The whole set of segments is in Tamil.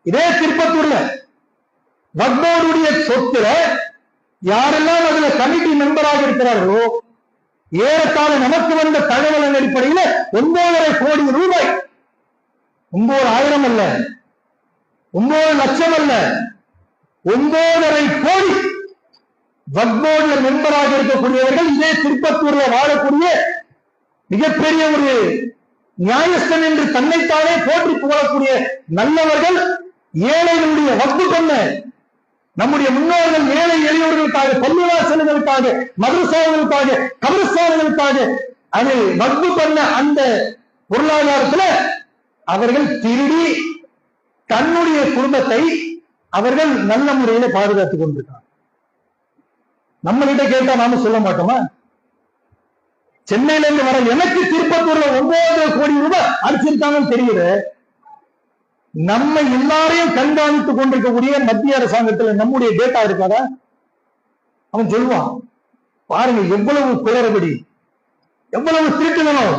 இதே திருப்பத்தூர்ல வக்போருடைய சொத்துல யாரெல்லாம் அதுல கமிட்டி மெம்பராக இருக்கிறார்களோ ஏறத்தாழ நமக்கு வந்த தகவலின் அடிப்படையில் 9,500 கோடி ரூபாய், 9,000 அல்ல, 9 லட்சம் அல்ல, 9,500 கோடி வக்போர்டுல மெம்பராக இருக்கக்கூடியவர்கள் இதே திருப்பத்தூர்ல வாழக்கூடிய மிகப்பெரிய ஒரு நியாயஸ்தன் என்று தன்னைத்தானே போற்றி புகழக்கூடிய நல்லவர்கள், ஏழைகளுடைய வக்பு பண்ண நம்முடைய முன்னோர்கள் ஏழை எளியவர்களுக்காக, பள்ளிவாசல்களுக்காக, மதரசாவுகளுக்காக, கபரஸ்தான்களுக்காக அது வக்பு பண்ண அந்த பொருளாதாரத்துல அவர்கள் திருடி தன்னுடைய குடும்பத்தை அவர்கள் நல்ல முறையில பாதுகாத்துக் கொண்டிருக்காங்க. நம்ம கிட்ட கேட்டா நாம சொல்ல மாட்டோமா? சென்னையில இருந்து வர எனக்கு திருப்பத்தூர்ல 9 கோடி ரூபாய் அடிச்சிருக்காங்கன்னு தெரியுது. நம்ம எல்லாரையும் கண்காணித்துக் கொண்டிருக்கக்கூடிய மத்திய அரசாங்கத்துல நம்முடைய டேட்டா இருக்காதா? அவன் சொல்லுவான், பாருங்க எவ்வளவு குளறுபடி, எவ்வளவு திருட்டுகணும்.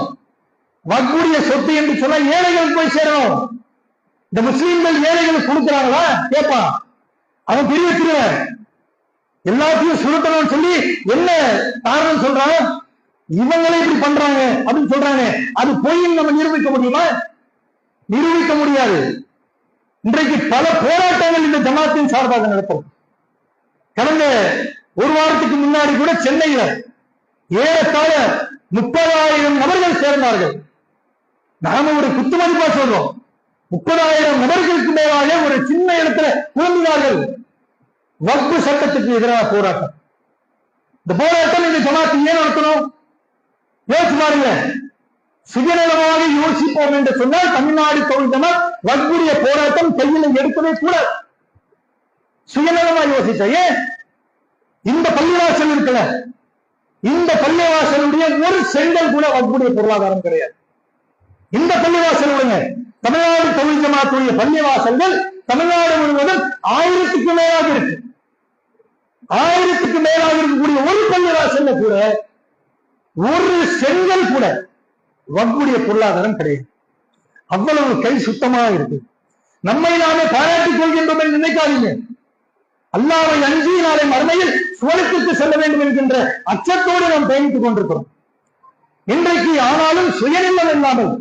வக்புடைய சொத்து என்று சொன்னா ஏழைகள் போய் சேரணும். இந்த முஸ்லீம்கள் ஏழைகளுக்கு கொடுக்கிறாங்களா கேட்பான். அவன் பெரிய திருவன், எல்லாத்தையும் சுருட்டணும்னு சொல்லி என்ன காரணம் சொல்றான்? இவங்களே இப்படி பண்றாங்க அப்படின்னு சொல்றாங்க. அது பொய்ன்னு நம்ம நிரூபிக்க முடியுமா? நிரூபிக்க முடியாது. இன்றைக்கு பல போராட்டங்கள் இந்த ஜமாத்தின் சார்பாக நடத்தும். கடந்த ஒரு வாரத்துக்கு முன்னாடி கூட சென்னையில ஏறத்தாழ 30,000 நபர்கள் சேர்ந்தார்கள். நாம ஒரு குத்துமதிப்பா சொல்றோம், 30,000 நபர்களுக்கு மேலாக ஒரு சின்ன இடத்துல குழம்பினார்கள். வக்பு சட்டத்துக்கு எதிரான போராட்டம். இந்த போராட்டம் இந்த ஜமாத்து ஏன் நடத்தணும்? யோசிச்சு பாருங்க. சுயநலமாக யோசிப்போம் என்று சொன்னால் தமிழ்நாடு தொழில் ஜமாத் வக்புடைய போராட்டம் கையில எடுக்கவே கூட சுயநலமா யோசிச்ச. ஏன் இந்த பள்ளிவாசல் இருக்கல, இந்த பள்ளிவாசலுடைய ஒரு செங்கல் கூட வக்புடைய பொருளாதாரம் கிடையாது. இந்த பள்ளிவாசல் விடுங்க, தமிழ்நாடு தொழில் ஜமாத்துடைய பள்ளிவாசல்கள் தமிழ்நாடு முழுவதும் 1000க்கு மேலாக இருக்கு. 1000க்கு மேலாக இருக்கக்கூடிய ஒரு பள்ளிவாசல்ல கூட ஒரு செங்கல் கூட வக்புடைய பொருளாதாரம் கிடையாது. அவ்வளவு கை சுத்தமாக இருக்கு. நம்மை நாமே பாராட்டிக் கொள்கின்றோம் என்று நினைக்காதீங்க. அல்லாஹ்வை அஞ்சி நாளை மறுமையில் சுவனத்துக்கு செல்ல வேண்டும் என்கின்ற அச்சத்தோடு நாம் பயணித்துக் கொண்டிருக்கிறோம் இன்றைக்கு. ஆனாலும் சுயநலம் இல்லாமல்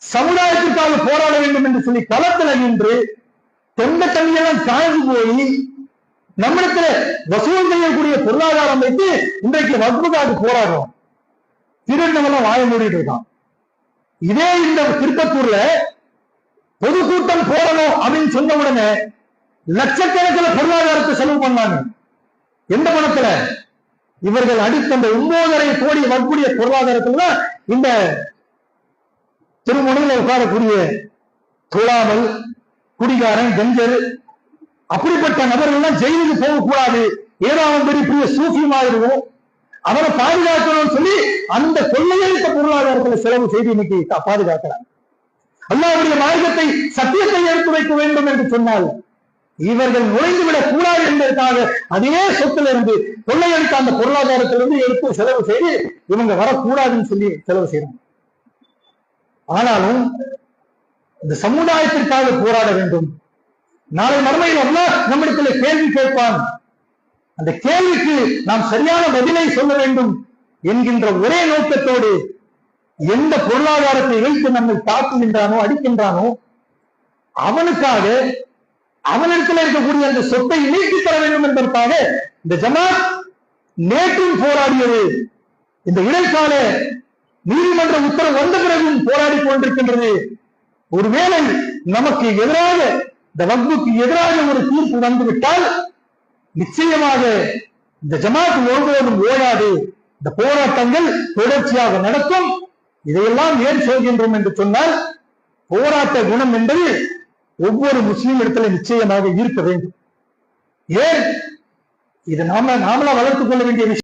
சமுதாயத்திற்காக போராட வேண்டும் என்று சொல்லி களத்தில் நின்று தொண்ட தண்ணியெல்லாம் காய்ந்து போய் நம்மிடத்துல வசூல் செய்யக்கூடிய பொருளாதாரம் வைத்து இன்றைக்கு வக்புக்காக போராடுறோம். திருநெல்லாம் வாய மூடிட்டு இருக்கான். இதே இந்த திருப்பத்தூர்ல பொதுக்கூட்டம் போடணும் அப்படின்னு சொன்ன உடனே லட்சக்கணக்கில் பொருளாதாரத்தை செலவு பண்ணாங்க. எந்த பணத்துல? இவர்கள் அடித்த அந்த 9,500 கோடி வக்புடைய பொருளாதாரத்துல தான் இந்த திருமுனையில் உட்காரக்கூடிய தொழாமல் குடிகாரன், கஞ்சர், அப்படிப்பட்ட நபர்கள் ஜெயிலுக்கு போகக்கூடாது, ஏதாவது பெரிய சூஃபியமா இருக்கும், அவரை பாதுகாக்கணும்னு சொல்லி அந்த கொள்ளையளித்த பொருளாதாரத்தில் செலவு செய்து இன்னைக்கு பாதுகாக்கிறாங்க. அல்லாஹ்வுடைய மார்க்கத்தை, சத்தியத்தை எடுத்து வைக்க வேண்டும் என்று சொன்னால் இவர்கள் நுழைந்துவிடக் கூடாது என்பதற்காக அதே சொத்திலிருந்து கொள்ளையடித்த அந்த பொருளாதாரத்திலிருந்து எடுத்து செலவு செய்து இவங்க வரக்கூடாதுன்னு சொல்லி செலவு செய்யறாங்க. ஆனாலும் இந்த சமுதாயத்திற்காக போராட வேண்டும். நாளை மறுமையில் அல்லாஹ் நம்மிடத்தில் கேள்வி கேட்பான். அந்த கேள்விக்கு நாம் சரியான பதிலை சொல்ல வேண்டும் என்கின்ற ஒரே நோக்கத்தோடு எந்த பொருளாதாரத்தை வைத்து நம்மை தாக்குகின்றானோ, அடிக்கின்றானோ, அவனுக்காக அவனிடத்தில் இருக்கக்கூடிய அந்த சொத்தை நீக்கி தர வேண்டும் என்பதற்காக இந்த ஜமாத் நேற்றும் போராடியது. இந்த இடைக்கால நீதிமன்ற உத்தரவு வந்த பிறகும் போராடி கொண்டிருக்கின்றது. ஒருவேளை நமக்கு எதிராக, இந்த வக்புக்கு எதிராக ஒரு தீர்ப்பு வந்துவிட்டால் நிச்சயமாக இந்த ஜமாத் ஒருபோதும் ஓயாது. இந்த போராட்டங்கள் தொடர்ச்சியாக நடக்கும். இதையெல்லாம் ஏன் சொல்கின்றோம் என்று சொன்னால், போராட்ட குணம் என்பது ஒவ்வொரு முஸ்லீம் இடத்துல நிச்சயமாக இருக்க வேண்டும். ஏன் இது நாமளா வளர்த்துக் கொள்ள வேண்டிய விஷயம்.